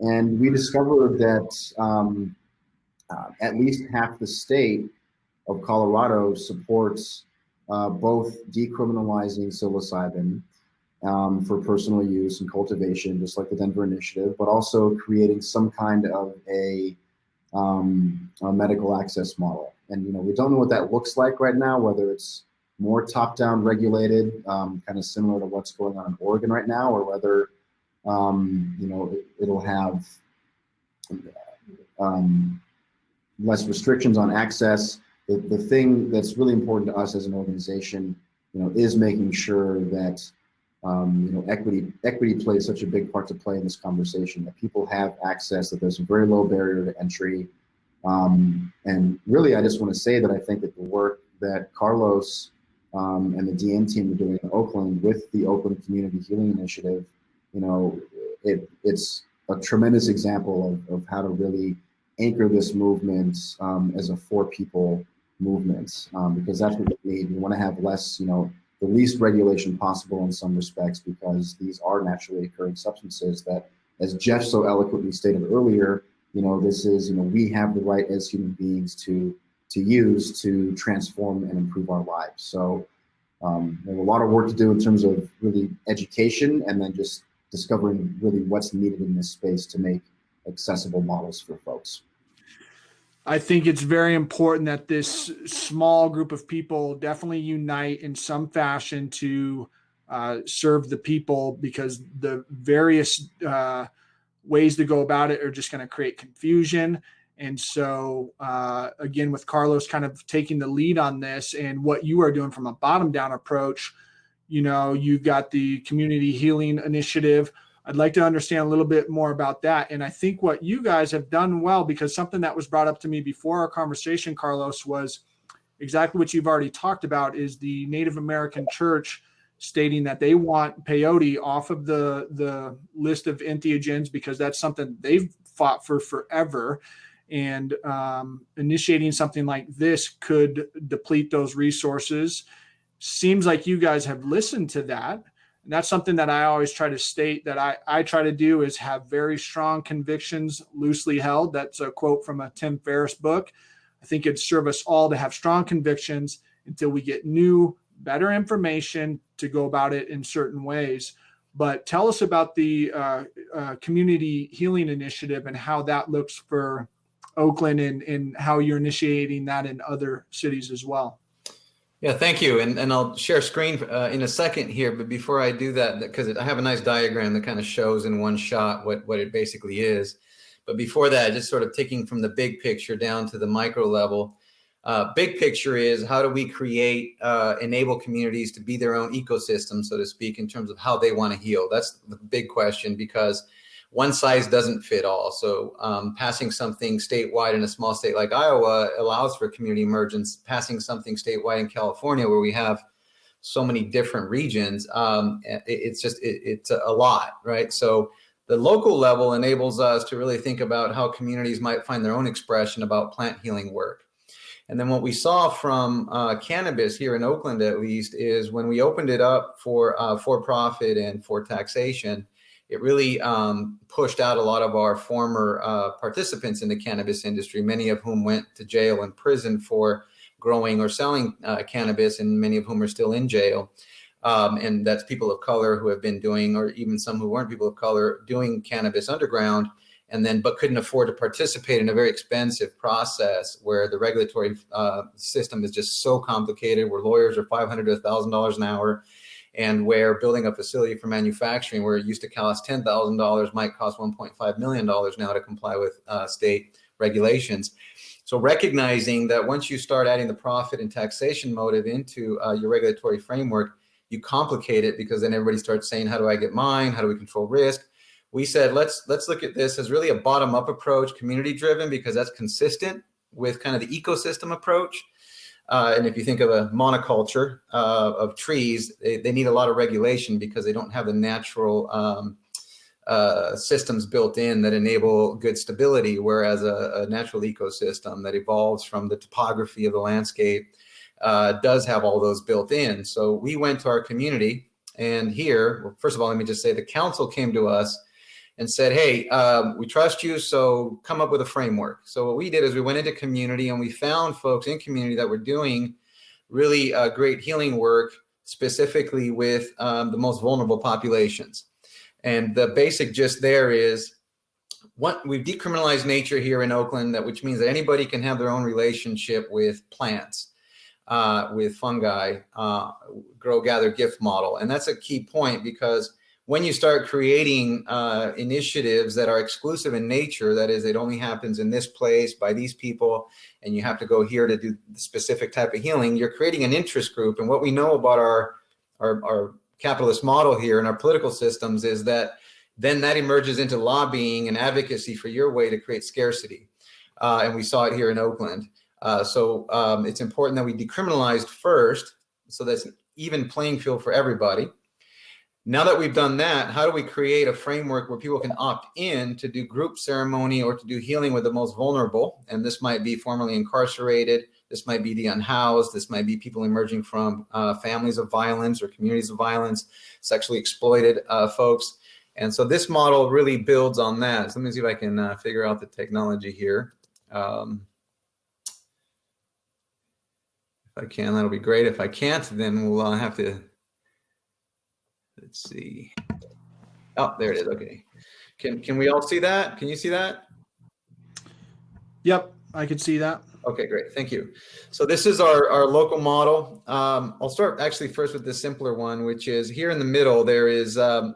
and we discovered that at least half the state of Colorado supports both decriminalizing psilocybin for personal use and cultivation, just like the Denver Initiative, but also creating some kind of a medical access model. And we don't know what that looks like right now, whether it's more top-down regulated, kind of similar to what's going on in Oregon right now, or whether it'll have less restrictions on access. The thing that's really important to us as an organization, is making sure that equity plays such a big part to play in this conversation, that people have access, that there's a very low barrier to entry. And really, I just want to say that I think that the work that Carlos and the DN team are doing in Oakland with the Oakland Community Healing Initiative it's a tremendous example of how to really anchor this movement as a for people movement, because that's what we need. We want to have less, the least regulation possible in some respects, because these are naturally occurring substances that, as Jeff so eloquently stated earlier, this is, we have the right as human beings to use to transform and improve our lives. So we have a lot of work to do in terms of really education, and then just discovering really what's needed in this space to make accessible models for folks. I think it's very important that this small group of people definitely unite in some fashion to serve the people, because the various ways to go about it are just going to create confusion. And so, again, with Carlos kind of taking the lead on this, and what you are doing from a bottom-down approach, you've got the Community Healing Initiative. I'd like to understand a little bit more about that. And I think what you guys have done well, because something that was brought up to me before our conversation, Carlos, was exactly what you've already talked about, is the Native American Church stating that they want peyote off of the list of entheogens, because that's something they've fought for forever. And initiating something like this could deplete those resources. Seems like you guys have listened to that. And that's something that I always try to state, that I try to do, is have very strong convictions loosely held. That's a quote from a Tim Ferriss book. I think it'd serve us all to have strong convictions until we get new, better information to go about it in certain ways. But tell us about the Community Healing Initiative and how that looks for Oakland, and how you're initiating that in other cities as well. Yeah, thank you. And I'll share screen in a second here. But before I do that, because I have a nice diagram that kind of shows in one shot what it basically is. But before that, just sort of taking from the big picture down to the micro level. Big picture is, how do we create, enable communities to be their own ecosystem, so to speak, in terms of how they want to heal? That's the big question, because one size doesn't fit all. So passing something statewide in a small state like Iowa allows for community emergence. Passing something statewide in California, where we have so many different regions, it's a lot, right? So the local level enables us to really think about how communities might find their own expression about plant healing work. And then what we saw from cannabis here in Oakland, at least, is when we opened it up for profit and for taxation, it really pushed out a lot of our former participants in the cannabis industry, many of whom went to jail and prison for growing or selling cannabis, and many of whom are still in jail. And that's people of color who have been doing, or even some who weren't people of color, doing cannabis underground, but couldn't afford to participate in a very expensive process where the regulatory system is just so complicated, where lawyers are $500 to $1,000 an hour, and where building a facility for manufacturing, where it used to cost $10,000, might cost $1.5 million now to comply with state regulations. So recognizing that once you start adding the profit and taxation motive into your regulatory framework, you complicate it, because then everybody starts saying, how do I get mine? How do we control risk? We said, let's look at this as really a bottom-up approach, community-driven, because that's consistent with kind of the ecosystem approach. And if you think of a monoculture of trees, they need a lot of regulation, because they don't have the natural systems built in that enable good stability, whereas a natural ecosystem that evolves from the topography of the landscape does have all those built in. So we went to our community, and here, well, first of all, let me just say the council came to us and said, hey, we trust you, so come up with a framework. So what we did is we went into community, and we found folks in community that were doing really great healing work, specifically with the most vulnerable populations. And the basic gist there is, we've decriminalized nature here in Oakland, which means that anybody can have their own relationship with plants, with fungi, grow, gather, gift model. And that's a key point, because when you start creating initiatives that are exclusive in nature, that is, it only happens in this place by these people, and you have to go here to do the specific type of healing, you're creating an interest group. And what we know about our capitalist model here and our political systems is that then that emerges into lobbying and advocacy for your way to create scarcity. And we saw it here in Oakland. So it's important that we decriminalized first, so that's an even playing field for everybody. Now that we've done that, how do we create a framework where people can opt in to do group ceremony or to do healing with the most vulnerable? And this might be formerly incarcerated. This might be the unhoused. This might be people emerging from families of violence or communities of violence, sexually exploited folks. And so this model really builds on that. So let me see if I can figure out the technology here. If I can, that'll be great. If I can't, then we'll have to, let's see. Oh, there it is. Okay. Can we all see that? Can you see that? Yep, I can see that. Okay, great. Thank you. So this is our local model. I'll start actually first with the simpler one, which is here in the middle. There is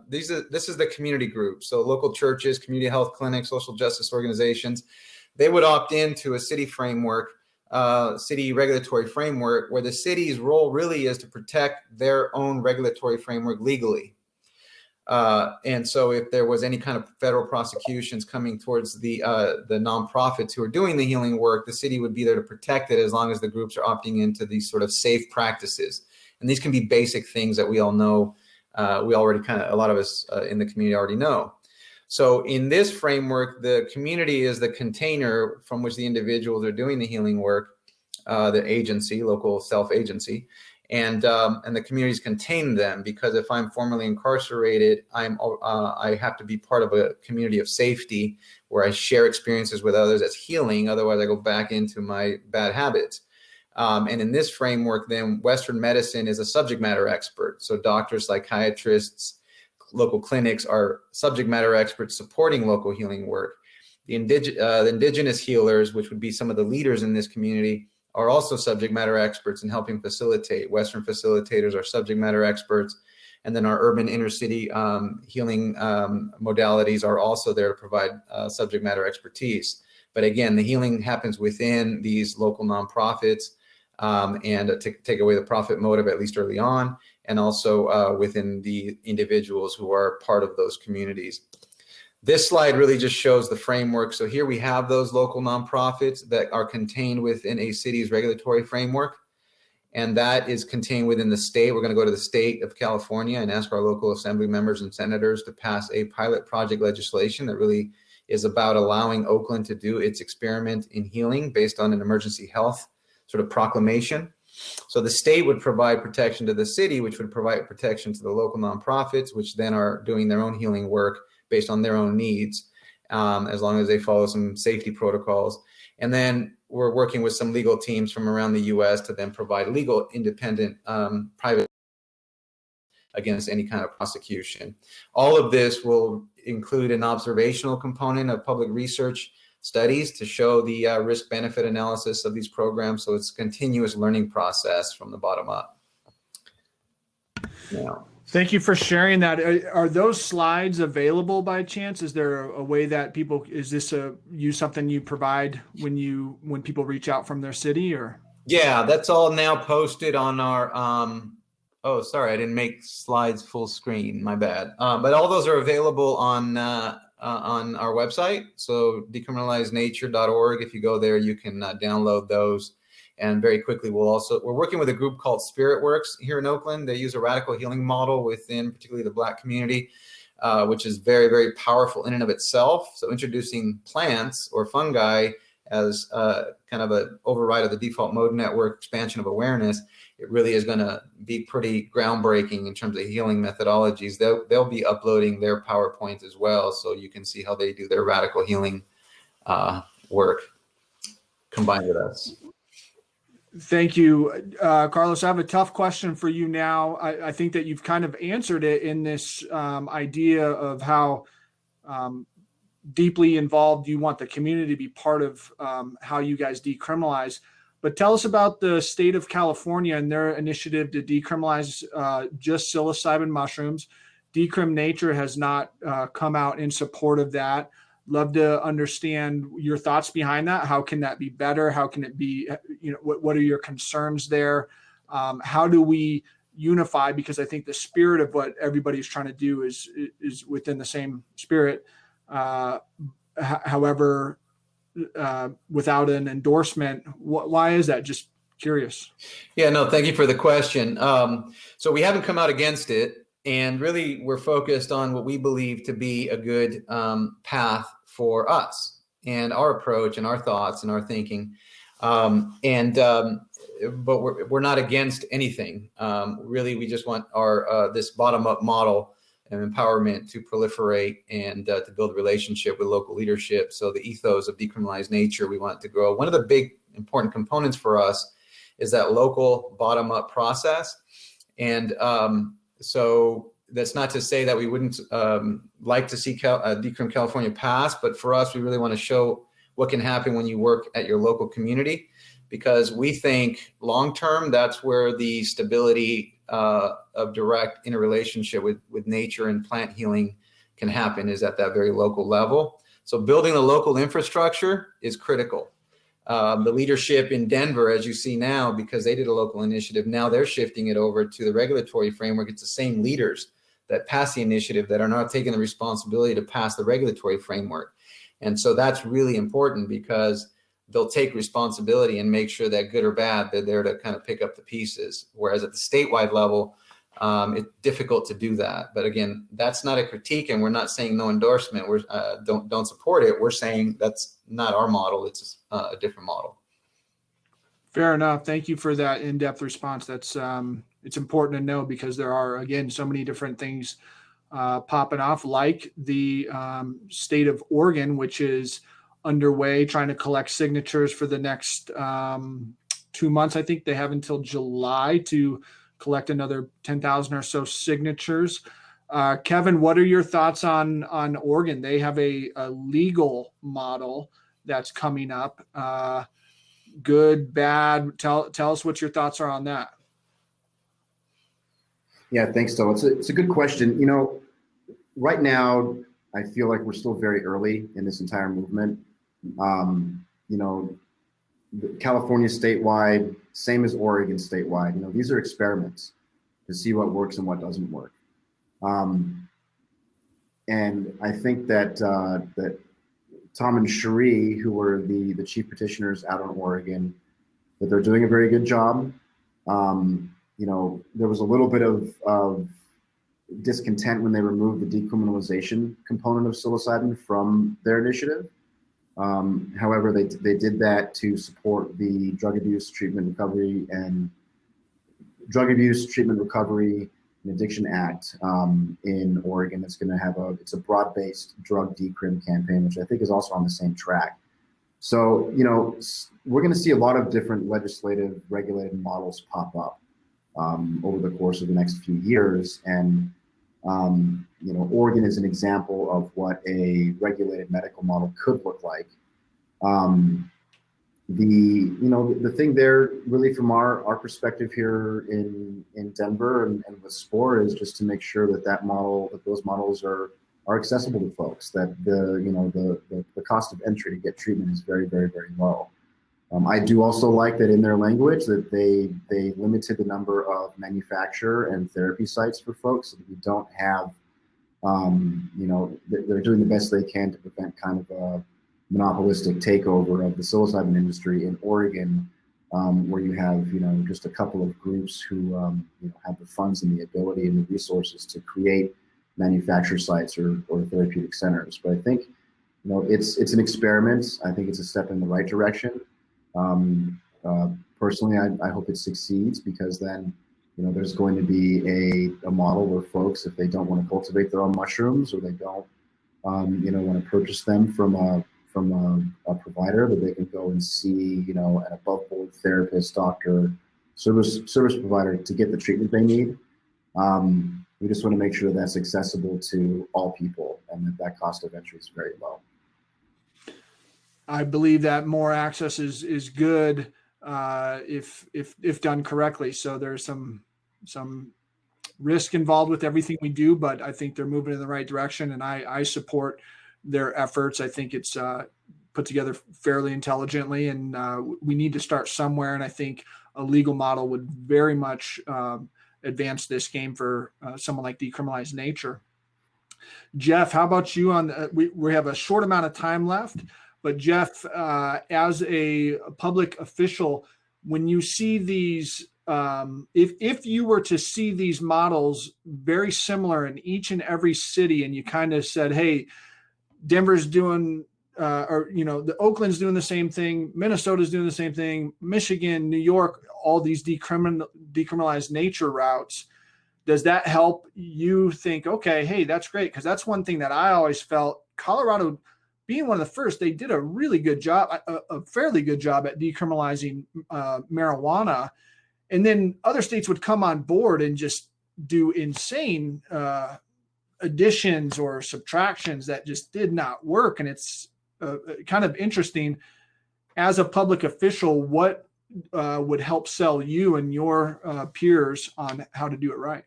this is the community group. So local churches, community health clinics, social justice organizations, they would opt into a city framework, city regulatory framework, where the city's role really is to protect their own regulatory framework legally. And so if there was any kind of federal prosecutions coming towards the nonprofits who are doing the healing work, the city would be there to protect it as long as the groups are opting into these sort of safe practices. And these can be basic things that we all know. We already a lot of us in the community already know. So in this framework, the community is the container from which the individuals are doing the healing work, the agency, local self-agency. And the communities contain them, because if I'm formerly incarcerated, I have to be part of a community of safety where I share experiences with others as healing. Otherwise, I go back into my bad habits. And in this framework, then Western medicine is a subject matter expert. So doctors, psychiatrists, local clinics are subject matter experts supporting local healing work. The indigenous healers, which would be some of the leaders in this community, are also subject matter experts in helping facilitate. Western facilitators are subject matter experts. And then our urban inner city healing modalities are also there to provide subject matter expertise. But again, the healing happens within these local nonprofits and to take away the profit motive, at least early on, and also within the individuals who are part of those communities. This slide really just shows the framework. So here we have those local nonprofits that are contained within a city's regulatory framework. And that is contained within the state. We're going to go to the state of California and ask our local assembly members and senators to pass a pilot project legislation that really is about allowing Oakland to do its experiment in healing based on an emergency health sort of proclamation. So the state would provide protection to the city, which would provide protection to the local nonprofits, which then are doing their own healing work based on their own needs, as long as they follow some safety protocols. And then we're working with some legal teams from around the US to then provide legal independent private against any kind of prosecution. All of this will include an observational component of public research studies to show the risk-benefit analysis of these programs. So it's a continuous learning process from the bottom up. Yeah. Thank you for sharing that. Are those slides available by chance? Is there a way that people, is this something you provide when people reach out from their city, or? Yeah, that's all now posted on our, oh, sorry, I didn't make slides full screen, my bad. But all those are available on our website. So decriminalizenature.org. If you go there, you can download those. And very quickly, we're working with a group called Spirit Works here in Oakland. They use a radical healing model within particularly the Black community, which is very, very powerful in and of itself. So introducing plants or fungi as kind of an override of the default mode network, expansion of awareness, it really is going to be pretty groundbreaking in terms of healing methodologies. They'll be uploading their PowerPoints as well, so you can see how they do their radical healing work combined with us. Thank you, Carlos. I have a tough question for you now. I think that you've kind of answered it in this idea of how deeply involved you want the community to be part of how you guys decriminalize. But tell us about the state of California and their initiative to decriminalize just psilocybin mushrooms. Decriminalize has not come out in support of that. Love to understand your thoughts behind that. How can that be better? How can it be, what are your concerns there? How do we unify? Because I think the spirit of what everybody's trying to do is within the same spirit. However, without an endorsement, why is that? Just curious. Yeah, no, thank you for the question. So we haven't come out against it. And really, we're focused on what we believe to be a good path for us and our approach and our thoughts and our thinking. But we're not against anything. Really, we just want our this bottom-up model and empowerment to proliferate and to build a relationship with local leadership. So the ethos of decriminalized nature, we want it to grow. One of the big important components for us is that local bottom-up process. And so that's not to say that we wouldn't like to see Decrim California pass, but for us, we really want to show what can happen when you work at your local community, because we think long-term, that's where the stability of direct interrelationship with nature and plant healing can happen, is at that very local level. So building the local infrastructure is critical. The leadership in Denver, as you see now, because they did a local initiative, now they're shifting it over to the regulatory framework. It's the same leaders that pass the initiative that are not taking the responsibility to pass the regulatory framework. And so that's really important, because they'll take responsibility and make sure that good or bad, they're there to kind of pick up the pieces. Whereas at the statewide level, it's difficult to do that. But again, that's not a critique, and we're not saying no endorsement. We're don't support it. We're saying that's not our model. It's a different model. Fair enough. Thank you for that in-depth response. That's it's important to know, because there are, again, so many different things popping off, like the state of Oregon, which is underway trying to collect signatures for the next 2 months. I think they have until July to collect another 10,000 or so signatures. Kevin, what are your thoughts on Oregon? They have a legal model that's coming up. Good, bad? Tell us what your thoughts are on that. Yeah, thanks, Phil. It's a good question. You know, right now, I feel like we're still very early in this entire movement. You know, California statewide, same as Oregon statewide. You know, these are experiments to see what works and what doesn't work. And I think that that Tom and Cherie, who were the chief petitioners out in Oregon, that they're doing a very good job. You know, there was a little bit of discontent when they removed the decriminalization component of psilocybin from their initiative. However, they did that to support the Drug Abuse Treatment Recovery and Addiction Act in Oregon. That's going to have it's a broad-based drug decrim campaign, which I think is also on the same track. So, you know, we're going to see a lot of different legislative regulated models pop up over the course of the next few years. And you know, Oregon is an example of what a regulated medical model could look like. The thing there, really, from our perspective here in Denver and with SPORE, is just to make sure that those models are accessible to folks. That the cost of entry to get treatment is very, very, very low. I do also like that in their language that they limited the number of manufacturer and therapy sites for folks, so that we don't have, they're doing the best they can to prevent kind of a monopolistic takeover of the psilocybin industry in Oregon, where you have, just a couple of groups who, have the funds and the ability and the resources to create manufacturer sites or therapeutic centers. But I think, it's an experiment. I think it's a step in the right direction. Personally, I hope it succeeds, because then, there's going to be a model where folks, if they don't want to cultivate their own mushrooms, or they don't, want to purchase them from a provider, that they can go and see, an above board therapist, doctor, service provider to get the treatment they need. We just want to make sure that that's accessible to all people, and that cost of entry is very low. I believe that more access is good if done correctly. So there's some risk involved with everything we do, but I think they're moving in the right direction, and I support their efforts. I think it's put together fairly intelligently, and we need to start somewhere. And I think a legal model would very much advance this game for someone like Decriminalized Nature. Jeff, how about you? We have a short amount of time left. But Jeff, as a public official, when you see these if you were to see these models very similar in each and every city, and you kind of said, hey, Denver's doing, or, you know, the Oakland's doing the same thing, Minnesota's doing the same thing, Michigan, New York, all these decriminalized nature routes, does that help you think, okay, hey, that's great? Because that's one thing that I always felt, Colorado being one of the first, they did a really good job, a fairly good job at decriminalizing marijuana. And then other states would come on board and just do insane additions or subtractions that just did not work. And it's kind of interesting, as a public official, what would help sell you and your peers on how to do it right?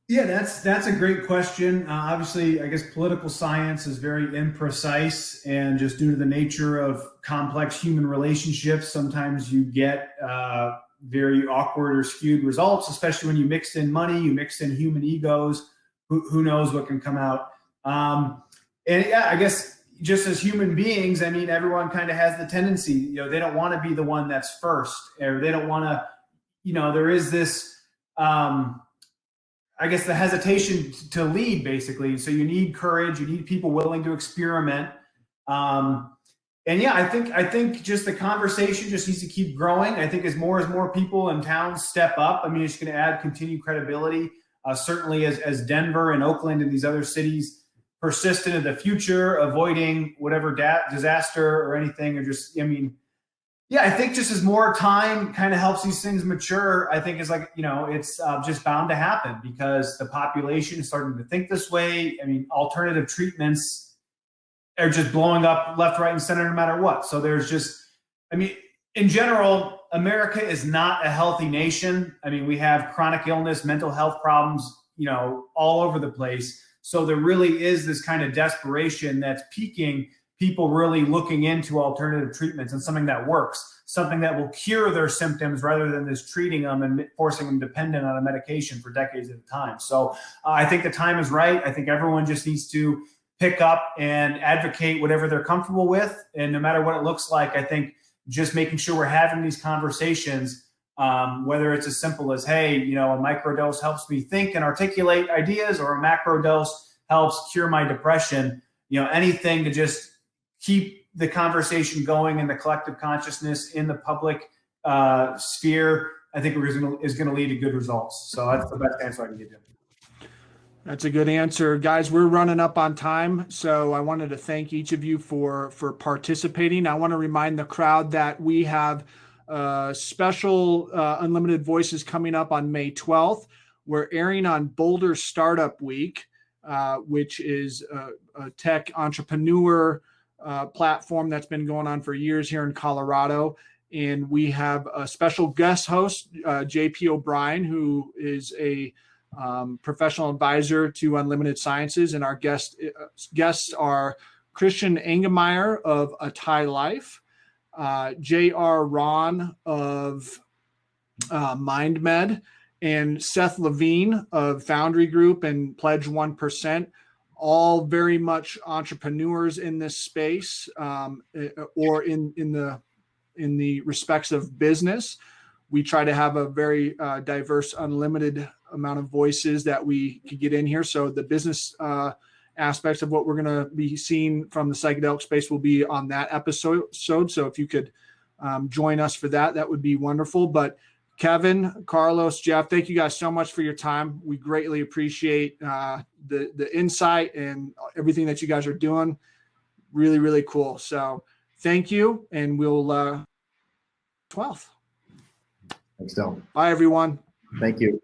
Yeah, that's a great question. Obviously, I guess political science is very imprecise, and just due to the nature of complex human relationships, sometimes you get very awkward or skewed results, especially when you mix in money, you mix in human egos. Who knows what can come out? And yeah, I guess just as human beings, I mean, everyone kind of has the tendency, you know, they don't want to be the one that's first, or they don't want to, you know, there is this, I guess, the hesitation to lead, basically. So you need courage, you need people willing to experiment. And yeah, I think just the conversation just needs to keep growing. I think as more people in towns step up, I mean, it's going to add continued credibility. Certainly as Denver and Oakland and these other cities persist into the future, avoiding whatever disaster or anything, or just, I mean, yeah, I think just as more time kind of helps these things mature, I think it's like, you know, it's just bound to happen because the population is starting to think this way. I mean, alternative treatments are just blowing up left, right, and center no matter what. So there's just, I mean, in general, America is not a healthy nation. I mean, we have chronic illness, mental health problems, you know, all over the place. So there really is this kind of desperation that's piquing people really looking into alternative treatments and something that works, something that will cure their symptoms rather than just treating them and forcing them dependent on a medication for decades at a time. So I think the time is right. I think everyone just needs to pick up and advocate whatever they're comfortable with. And no matter what it looks like, I think just making sure we're having these conversations, whether it's as simple as, hey, you know, a microdose helps me think and articulate ideas, or a macrodose helps cure my depression, you know, anything to just keep the conversation going in the collective consciousness in the public sphere, I think is going to lead to good results. So that's the best answer I can give you. That's a good answer. Guys, we're running up on time, so I wanted to thank each of you for participating. I want to remind the crowd that we have special Unlimited Voices coming up on May 12th. We're airing on Boulder Startup Week, which is a tech entrepreneur platform that's been going on for years here in Colorado. And we have a special guest host, JP O'Brien, who is a professional advisor to Unlimited Sciences. And our guests are Christian Engemeyer of A Thai Life, J.R. Ron of MindMed, and Seth Levine of Foundry Group and Pledge 1%, all very much entrepreneurs in this space, or in the respects of business. We try to have a very diverse, unlimited amount of voices that we could get in here. So the business aspects of what we're going to be seeing from the psychedelic space will be on that episode. So if you could join us for that, that would be wonderful. But Kevin, Carlos, Jeff, thank you guys so much for your time. We greatly appreciate the insight and everything that you guys are doing. Really, really cool. So thank you, and we'll 12th. Thanks, Del. Bye, everyone. Thank you.